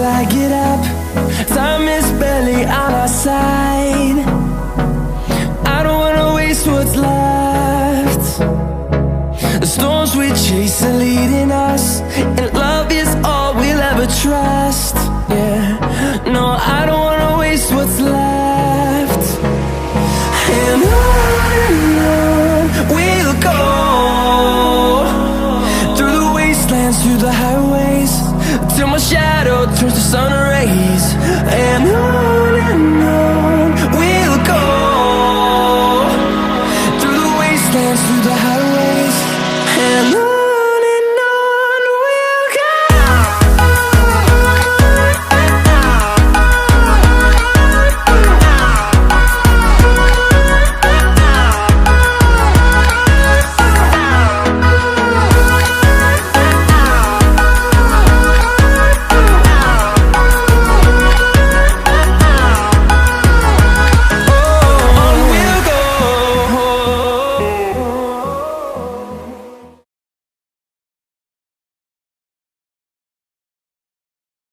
I get up, time is barely on our side. I don't wanna waste what's left. The storms we chase are leading us, and love is all we'll ever trust. Yeah, no, I don't